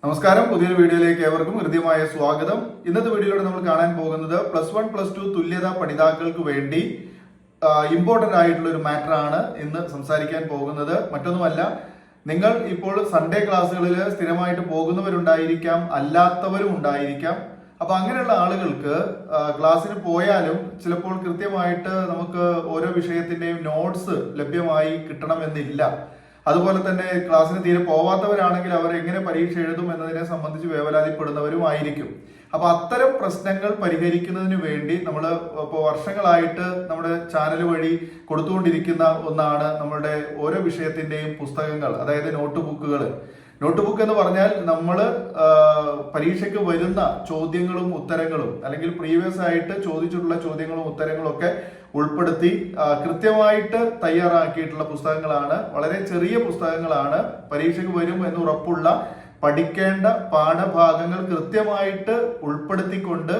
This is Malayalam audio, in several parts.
നമസ്കാരം, പുതിയൊരു വീഡിയോയിലേക്ക് ഏവർക്കും ഹൃദ്യമായ സ്വാഗതം. ഇന്നത്തെ വീഡിയോയിലൂടെ നമ്മൾ കാണാൻ പോകുന്നത് +1 +2 തുല്യതാ പഠിതാക്കൾക്ക് വേണ്ടി ഇമ്പോർട്ടന്റ് ആയിട്ടുള്ള ഒരു മാറ്റർ ആണ് ഇന്ന് സംസാരിക്കാൻ പോകുന്നത്. മറ്റൊന്നുമല്ല, നിങ്ങൾ ഇപ്പോൾ സൺഡേ ക്ലാസ്സുകളിൽ സ്ഥിരമായിട്ട് പോകുന്നവരുണ്ടായിരിക്കാം, അല്ലാത്തവരും ഉണ്ടായിരിക്കാം. അപ്പൊ അങ്ങനെയുള്ള ആളുകൾക്ക് ക്ലാസ്സിന് പോയാലും ചിലപ്പോൾ കൃത്യമായിട്ട് നമുക്ക് ഓരോ വിഷയത്തിന്റെയും നോട്ട്സ് ലഭ്യമായി കിട്ടണമെന്നില്ല. അതുപോലെ തന്നെ ക്ലാസ്സിന് തീരെ പോവാത്തവരാണെങ്കിൽ അവർ എങ്ങനെ പരീക്ഷ എഴുതും എന്നതിനെ സംബന്ധിച്ച് വേവലാതിപ്പെടുന്നവരുമായിരിക്കും. അപ്പൊ അത്തരം പ്രശ്നങ്ങൾ പരിഹരിക്കുന്നതിന് വേണ്ടി നമ്മൾ ഇപ്പോൾ വർഷങ്ങളായിട്ട് നമ്മുടെ ചാനൽ വഴി കൊടുത്തുകൊണ്ടിരിക്കുന്ന ഒന്നാണ് നമ്മളുടെ ഓരോ വിഷയത്തിന്റെയും പുസ്തകങ്ങൾ, അതായത് നോട്ട് ബുക്കുകൾ. നോട്ട് ബുക്ക് എന്ന് പറഞ്ഞാൽ നമ്മൾ പരീക്ഷയ്ക്ക് വരുന്ന ചോദ്യങ്ങളും ഉത്തരങ്ങളും അല്ലെങ്കിൽ പ്രീവിയസ് ആയിട്ട് ചോദിച്ചിട്ടുള്ള ചോദ്യങ്ങളും ഉത്തരങ്ങളും ഒക്കെ ഉൾപ്പെടുത്തി കൃത്യമായിട്ട് തയ്യാറാക്കിയിട്ടുള്ള പുസ്തകങ്ങളാണ്. വളരെ ചെറിയ പുസ്തകങ്ങളാണ്. പരീക്ഷയ്ക്ക് വരും എന്ന് ഉറപ്പുള്ള പഠിക്കേണ്ട പാഠഭാഗങ്ങൾ കൃത്യമായിട്ട് ഉൾപ്പെടുത്തിക്കൊണ്ട്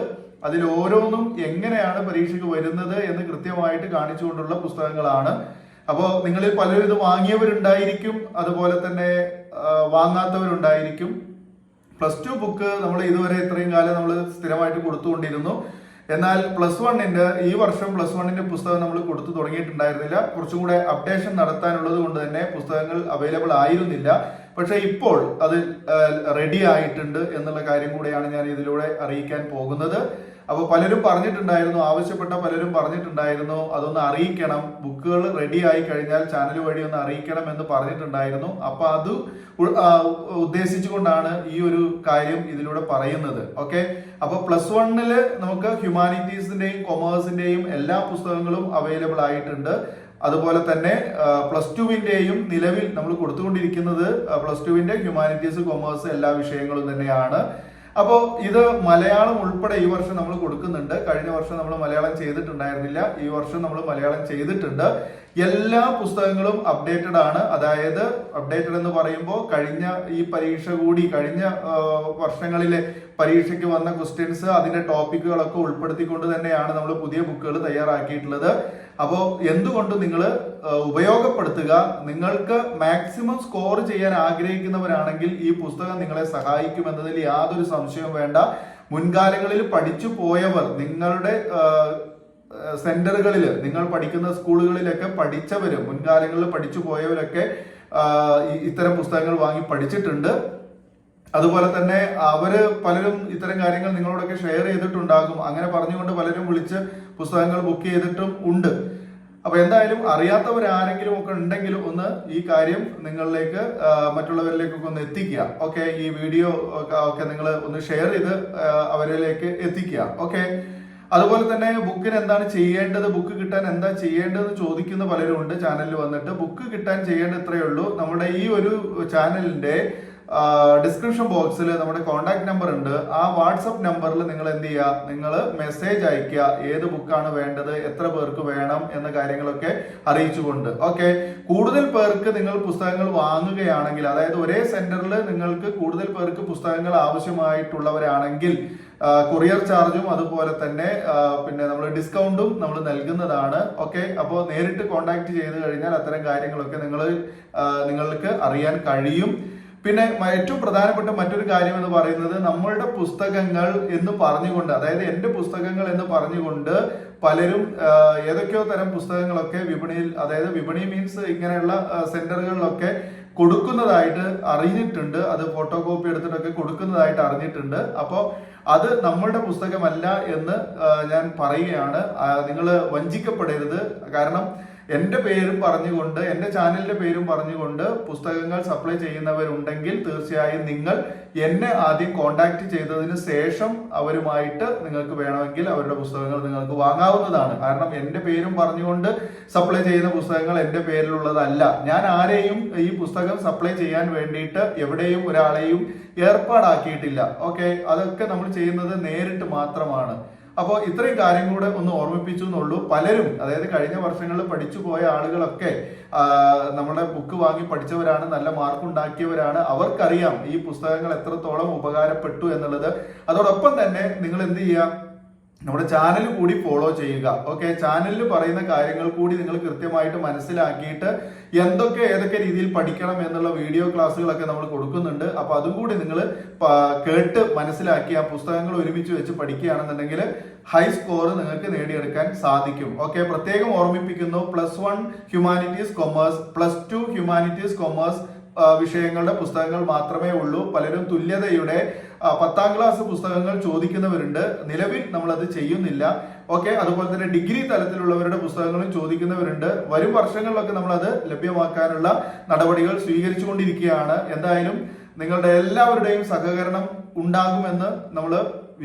അതിൽ ഓരോന്നും എങ്ങനെയാണ് പരീക്ഷയ്ക്ക് വരുന്നത് എന്ന് കൃത്യമായിട്ട് കാണിച്ചുകൊണ്ടുള്ള പുസ്തകങ്ങളാണ്. അപ്പോൾ നിങ്ങളിൽ പലരും ഇത് വാങ്ങിയവരുണ്ടായിരിക്കും, അതുപോലെ തന്നെ വാങ്ങാത്തവരുണ്ടായിരിക്കും. +2 ബുക്ക് നമ്മൾ ഇതുവരെ ഇത്രയും കാലം നമ്മൾ സ്ഥിരമായിട്ട് കൊടുത്തുകൊണ്ടിരുന്നു. എന്നാൽ +1 ഈ വർഷം +1 പുസ്തകം നമ്മൾ കൊടുത്തു തുടങ്ങിയിട്ടുണ്ടായിരുന്നില്ല. കുറച്ചും കൂടെ അപ്ഡേഷൻ നടത്താനുള്ളത് കൊണ്ട് തന്നെ പുസ്തകങ്ങൾ അവൈലബിൾ ആയിരുന്നില്ല. പക്ഷെ ഇപ്പോൾ അത് റെഡി ആയിട്ടുണ്ട് എന്നുള്ള കാര്യം കൂടെയാണ് ഞാൻ ഇതിലൂടെ അറിയിക്കാൻ പോകുന്നത്. അപ്പൊ പലരും പറഞ്ഞിട്ടുണ്ടായിരുന്നു, ആവശ്യപ്പെട്ട പലരും പറഞ്ഞിട്ടുണ്ടായിരുന്നു, അതൊന്ന് അറിയിക്കണം, ബുക്കുകൾ റെഡി ആയി കഴിഞ്ഞാൽ ചാനൽ വഴി ഒന്ന് അറിയിക്കണം എന്ന് പറഞ്ഞിട്ടുണ്ടായിരുന്നു. അപ്പൊ അത് ഉദ്ദേശിച്ചുകൊണ്ടാണ് ഈ ഒരു കാര്യം ഇതിലൂടെ പറയുന്നത്. ഓക്കെ, അപ്പൊ +1 നമുക്ക് ഹ്യൂമാനിറ്റീസിന്റെയും കൊമേഴ്സിന്റെയും എല്ലാ പുസ്തകങ്ങളും അവൈലബിൾ ആയിട്ടുണ്ട്. അതുപോലെ തന്നെ +2 നിലവിൽ നമ്മൾ കൊടുത്തുകൊണ്ടിരിക്കുന്നത് +2 ഹ്യൂമാനിറ്റീസ്, കൊമേഴ്സ് എല്ലാ വിഷയങ്ങളും തന്നെയാണ്. അപ്പോൾ ഇത് മലയാളം ഉൾപ്പെടെ ഈ വർഷം നമ്മൾ കൊടുക്കുന്നുണ്ട്. കഴിഞ്ഞ വർഷം നമ്മൾ മലയാളം ചെയ്തിട്ടുണ്ടായിരുന്നില്ല, ഈ വർഷം നമ്മൾ മലയാളം ചെയ്തിട്ടുണ്ട്. എല്ലാ പുസ്തകങ്ങളും അപ്ഡേറ്റഡ് ആണ്. അതായത് അപ്ഡേറ്റഡ് എന്ന് പറയുമ്പോൾ കഴിഞ്ഞ ഈ പരീക്ഷ കൂടി, കഴിഞ്ഞ വർഷങ്ങളിലെ പരീക്ഷയ്ക്ക് വന്ന ക്വസ്റ്റ്യൻസ്, അതിന്റെ ടോപ്പിക്കുകളൊക്കെ ഉൾപ്പെടുത്തിക്കൊണ്ട് തന്നെയാണ് നമ്മൾ പുതിയ ബുക്കുകൾ തയ്യാറാക്കിയിട്ടുള്ളത്. അപ്പോൾ എന്തുകൊണ്ട് നിങ്ങൾ ഉപയോഗപ്പെടുത്തുക. നിങ്ങൾക്ക് മാക്സിമം സ്കോർ ചെയ്യാൻ ആഗ്രഹിക്കുന്നവരാണെങ്കിൽ ഈ പുസ്തകം നിങ്ങളെ സഹായിക്കുമെന്നതിൽ യാതൊരു സംശയവും വേണ്ട. മുൻകാലങ്ങളിൽ പഠിച്ചു പോയവർ, നിങ്ങളുടെ സെന്ററുകളിൽ, നിങ്ങൾ പഠിക്കുന്ന സ്കൂളുകളിലൊക്കെ പഠിച്ചവര്, മുൻകാലങ്ങളിൽ പഠിച്ചു പോയവരൊക്കെ ഇത്തരം പുസ്തകങ്ങൾ വാങ്ങി പഠിച്ചിട്ടുണ്ട്. അതുപോലെ തന്നെ അവര് പലരും ഇത്തരം കാര്യങ്ങൾ നിങ്ങളോടൊക്കെ ഷെയർ ചെയ്തിട്ടുണ്ടാകും. അങ്ങനെ പറഞ്ഞുകൊണ്ട് പലരും വിളിച്ച് പുസ്തകങ്ങൾ ബുക്ക് ചെയ്തിട്ടും ഉണ്ട്. അപ്പൊ എന്തായാലും അറിയാത്തവരാരെങ്കിലും ഒക്കെ ഉണ്ടെങ്കിലും ഒന്ന് ഈ കാര്യം നിങ്ങളിലേക്ക്, മറ്റുള്ളവരിലേക്കൊക്കെ ഒന്ന് എത്തിക്കുക. ഓക്കെ, ഈ വീഡിയോ ഒക്കെ നിങ്ങൾ ഒന്ന് ഷെയർ ചെയ്ത് അവരിലേക്ക് എത്തിക്കുക. ഓക്കെ, അതുപോലെ തന്നെ ബുക്കിന് എന്താണ് ചെയ്യേണ്ടത്, ബുക്ക് കിട്ടാൻ എന്താ ചെയ്യേണ്ടതെന്ന് ചോദിക്കുന്ന പലരും ഉണ്ട് ചാനലിൽ വന്നിട്ട്. ബുക്ക് കിട്ടാൻ ചെയ്യേണ്ടത് ഇത്രയേ ഉള്ളൂ. നമ്മുടെ ഈ ഒരു ചാനലിന്റെ ഡിസ്ക്രിപ്ഷൻ ബോക്സിൽ നമ്മുടെ കോൺടാക്ട് നമ്പർ ഉണ്ട്. ആ വാട്സപ്പ് നമ്പറിൽ നിങ്ങൾ എന്ത് ചെയ്യുക, നിങ്ങൾ മെസ്സേജ് അയക്കുക, ഏത് ബുക്കാണ് വേണ്ടത്, എത്ര പേർക്ക് വേണം എന്ന കാര്യങ്ങളൊക്കെ അറിയിച്ചുകൊണ്ട്. ഓക്കെ, കൂടുതൽ പേർക്ക് നിങ്ങൾ പുസ്തകങ്ങൾ വാങ്ങുകയാണെങ്കിൽ, അതായത് ഒരേ സെന്ററിൽ നിങ്ങൾക്ക് കൂടുതൽ പേർക്ക് പുസ്തകങ്ങൾ ആവശ്യമായിട്ടുള്ളവരാണെങ്കിൽ കൊറിയർ ചാർജും അതുപോലെ തന്നെ പിന്നെ നമ്മൾ ഡിസ്കൗണ്ടും നമ്മൾ നൽകുന്നതാണ്. ഓക്കെ, അപ്പോൾ നേരിട്ട് കോൺടാക്ട് ചെയ്ത് കഴിഞ്ഞാൽ അത്തരം കാര്യങ്ങളൊക്കെ നിങ്ങൾക്ക് അറിയാൻ കഴിയും. പിന്നെ ഏറ്റവും പ്രധാനപ്പെട്ട മറ്റൊരു കാര്യം എന്ന് പറയുന്നത്, നമ്മളുടെ പുസ്തകങ്ങൾ എന്ന് പറഞ്ഞുകൊണ്ട്, അതായത് എന്റെ പുസ്തകങ്ങൾ എന്ന് പറഞ്ഞുകൊണ്ട് പലരും ഏതൊക്കെയോ തരം പുസ്തകങ്ങളൊക്കെ വിപണിയിൽ, അതായത് വിപണി മീൻസ് ഇങ്ങനെയുള്ള സെന്ററുകളിലൊക്കെ കൊടുക്കുന്നതായിട്ട് അറിഞ്ഞിട്ടുണ്ട്. അത് ഫോട്ടോ കോപ്പി എടുത്തിട്ടൊക്കെ കൊടുക്കുന്നതായിട്ട് അറിഞ്ഞിട്ടുണ്ട്. അപ്പോൾ അത് നമ്മളുടെ പുസ്തകമല്ല എന്ന് ഞാൻ പറയുകയാണ്. നിങ്ങൾ വഞ്ചിക്കപ്പെടരുത്. കാരണം എന്റെ പേരും പറഞ്ഞുകൊണ്ട്, എന്റെ ചാനലിന്റെ പേരും പറഞ്ഞുകൊണ്ട് പുസ്തകങ്ങൾ സപ്ലൈ ചെയ്യുന്നവരുണ്ടെങ്കിൽ തീർച്ചയായും നിങ്ങൾ എന്നെ ആദ്യം കോണ്ടാക്ട് ചെയ്തതിന് ശേഷം അവരുമായിട്ട് നിങ്ങൾക്ക് വേണമെങ്കിൽ അവരുടെ പുസ്തകങ്ങൾ നിങ്ങൾക്ക് വാങ്ങാവുന്നതാണ്. കാരണം എന്റെ പേരും പറഞ്ഞുകൊണ്ട് സപ്ലൈ ചെയ്യുന്ന പുസ്തകങ്ങൾ എന്റെ പേരിലുള്ളതല്ല. ഞാൻ ആരെയും ഈ പുസ്തകം സപ്ലൈ ചെയ്യാൻ വേണ്ടിയിട്ട് എവിടെയും ഒരാളെയും ഏർപ്പാടാക്കിയിട്ടില്ല. ഓക്കെ, അതൊക്കെ നമ്മൾ ചെയ്യുന്നത് നേരിട്ട് മാത്രമാണ്. അപ്പോൾ ഇത്രയും കാര്യം കൂടെ ഒന്ന് ഓർമ്മിപ്പിച്ചു എന്നുള്ളൂ. പലരും, അതായത് കഴിഞ്ഞ വർഷങ്ങളിൽ പഠിച്ചു പോയ ആളുകളൊക്കെ നമ്മുടെ ബുക്ക് വാങ്ങി പഠിച്ചവരാണ്, നല്ല മാർക്ക് ഉണ്ടാക്കിയവരാണ്. അവർക്കറിയാം ഈ പുസ്തകങ്ങൾ എത്രത്തോളം ഉപകാരപ്പെട്ടു എന്നുള്ളത്. അതോടൊപ്പം തന്നെ നിങ്ങൾ എന്ത് ചെയ്യുക, നമ്മുടെ ചാനൽ കൂടി ഫോളോ ചെയ്യുക. ഓക്കെ, ചാനലിൽ പറയുന്ന കാര്യങ്ങൾ കൂടി നിങ്ങൾ കൃത്യമായിട്ട് മനസ്സിലാക്കിയിട്ട് ഏതൊക്കെ രീതിയിൽ പഠിക്കണം എന്നുള്ള വീഡിയോ ക്ലാസ്സുകളൊക്കെ നമ്മൾ കൊടുക്കുന്നുണ്ട്. അപ്പൊ അതും കൂടി നിങ്ങൾ കേട്ട് മനസ്സിലാക്കി ആ പുസ്തകങ്ങൾ ഒരുമിച്ച് വെച്ച് പഠിക്കുകയാണെന്നുണ്ടെങ്കിൽ ഹൈ സ്കോർ നിങ്ങൾക്ക് നേടിയെടുക്കാൻ സാധിക്കും. ഓക്കെ, പ്രത്യേകം ഓർമ്മിപ്പിക്കുന്നു, +1 ഹ്യൂമാനിറ്റീസ് കൊമേഴ്സ്, +2 ഹ്യൂമാനിറ്റീസ് കൊമേഴ്സ് വിഷയങ്ങളുടെ പുസ്തകങ്ങൾ മാത്രമേ ഉള്ളൂ. പലരും തുല്യതയുടെ 10ാം ക്ലാസ് പുസ്തകങ്ങൾ ചോദിക്കുന്നവരുണ്ട്. നിലവിൽ നമ്മളത് ചെയ്യുന്നില്ല. ഓക്കെ, അതുപോലെ തന്നെ ഡിഗ്രി തലത്തിലുള്ളവരുടെ പുസ്തകങ്ങളും ചോദിക്കുന്നവരുണ്ട്. വരും വർഷങ്ങളിലൊക്കെ നമ്മൾ അത് ലഭ്യമാക്കാനുള്ള നടപടികൾ സ്വീകരിച്ചുകൊണ്ടിരിക്കുകയാണ്. എന്തായാലും നിങ്ങളുടെ എല്ലാവരുടെയും സഹകരണം ഉണ്ടാകുമെന്ന് നമ്മൾ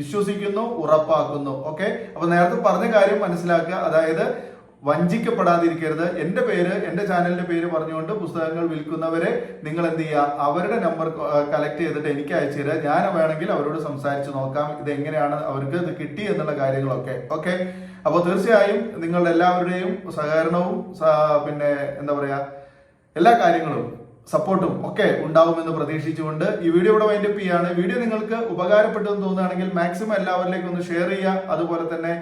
വിശ്വസിക്കുന്നു, ഉറപ്പാക്കുന്നു. ഓക്കെ, അപ്പൊ നേരത്തെ പറഞ്ഞ കാര്യം മനസ്സിലാക്കുക. അതായത് വഞ്ചിക്കപ്പെടാതിരിക്കരുത്. എന്റെ ചാനലിന്റെ പേര് പറഞ്ഞുകൊണ്ട് പുസ്തകങ്ങൾ വിൽക്കുന്നവരെ നിങ്ങൾ എന്ത് ചെയ്യുക, അവരുടെ നമ്പർ കളക്ട് ചെയ്തിട്ട് എനിക്ക് അയച്ചു തരിക. ഞാൻ വേണമെങ്കിൽ അവരോട് സംസാരിച്ച് നോക്കാം ഇത് എങ്ങനെയാണ് അവർക്ക് ഇത് കിട്ടി എന്നുള്ള കാര്യങ്ങളൊക്കെ. ഓക്കെ, അപ്പോൾ തീർച്ചയായും നിങ്ങളുടെ എല്ലാവരുടെയും സഹകരണവും പിന്നെ എന്താ പറയാ എല്ലാ കാര്യങ്ങളും സപ്പോർട്ടും ഒക്കെ ഉണ്ടാവുമെന്ന് പ്രതീക്ഷിച്ചുകൊണ്ട് ഈ വീഡിയോ ഇവിടെ വൈൻഡപ്പ് ചെയ്യാണ്. വീഡിയോ നിങ്ങൾക്ക് ഉപകാരപ്പെട്ടെന്ന് തോന്നുകയാണെങ്കിൽ മാക്സിമം എല്ലാവരിലേക്കും ഒന്ന് ഷെയർ ചെയ്യുക. അതുപോലെ തന്നെ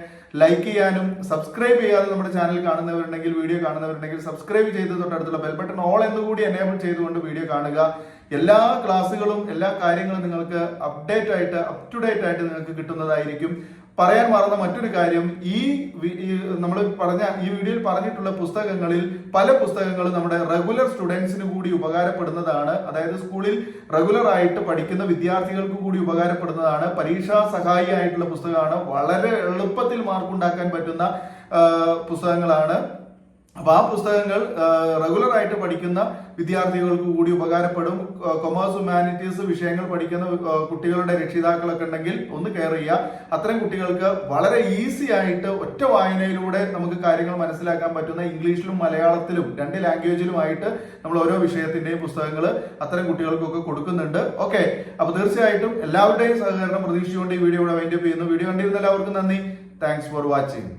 ലൈക്ക് ചെയ്യാനും സബ്സ്ക്രൈബ് ചെയ്യാതെ നമ്മുടെ ചാനൽ വീഡിയോ കാണുന്നവരുണ്ടെങ്കിൽ സബ്സ്ക്രൈബ് ചെയ്ത് തൊട്ടടുത്തുള്ള ബെൽ ബട്ടൺ ഓൾ എന്നുകൂടി എനേബിൾ ചെയ്തുകൊണ്ട് വീഡിയോ കാണുക. എല്ലാ ക്ലാസ്സുകളും എല്ലാ കാര്യങ്ങളും നിങ്ങൾക്ക് അപ് ടു ഡേറ്റ് ആയിട്ട് നിങ്ങൾക്ക് കിട്ടുന്നതായിരിക്കും. പറയാൻ മറന്ന മറ്റൊരു കാര്യം, നമ്മൾ പറഞ്ഞ ഈ വീഡിയോയിൽ പറഞ്ഞിട്ടുള്ള പുസ്തകങ്ങളിൽ പല പുസ്തകങ്ങളും നമ്മുടെ റെഗുലർ സ്റ്റുഡൻസിന് കൂടി ഉപകാരപ്പെടുന്നതാണ്. അതായത് സ്കൂളിൽ റെഗുലർ ആയിട്ട് പഠിക്കുന്ന വിദ്യാർത്ഥികൾക്ക് കൂടി ഉപകാരപ്പെടുന്നതാണ്. പരീക്ഷാ സഹായി ആയിട്ടുള്ള പുസ്തകമാണ്. വളരെ എളുപ്പത്തിൽ മാർക്ക് ഉണ്ടാക്കാൻ പറ്റുന്ന പുസ്തകങ്ങളാണ്. അപ്പൊ ആ പുസ്തകങ്ങൾ റെഗുലർ ആയിട്ട് പഠിക്കുന്ന വിദ്യാർത്ഥികൾക്ക് കൂടി ഉപകാരപ്പെടും. കൊമേഴ്സ് ഹ്യൂമാനിറ്റീസ് വിഷയങ്ങൾ പഠിക്കുന്ന കുട്ടികളുടെ രക്ഷിതാക്കളൊക്കെ ഉണ്ടെങ്കിൽ ഒന്ന് കെയർ ചെയ്യുക. അത്തരം കുട്ടികൾക്ക് വളരെ ഈസി ആയിട്ട് ഒറ്റ വായനയിലൂടെ നമുക്ക് കാര്യങ്ങൾ മനസ്സിലാക്കാൻ പറ്റുന്ന ഇംഗ്ലീഷിലും മലയാളത്തിലും 2 ലാംഗ്വേജിലുമായിട്ട് നമ്മൾ ഓരോ വിഷയത്തിന്റെയും പുസ്തകങ്ങൾ അത്തരം കുട്ടികൾക്കൊക്കെ കൊടുക്കുന്നുണ്ട്. ഓക്കെ, അപ്പൊ തീർച്ചയായിട്ടും എല്ലാവരുടെയും സഹകരണം പ്രതീക്ഷിച്ചുകൊണ്ട് ഈ വീഡിയോ ഇവിടെ വൈൻഡപ്പ് ചെയ്യുന്നു. വീഡിയോ കണ്ടിരുന്ന എല്ലാവർക്കും നന്ദി. Thanks for watching.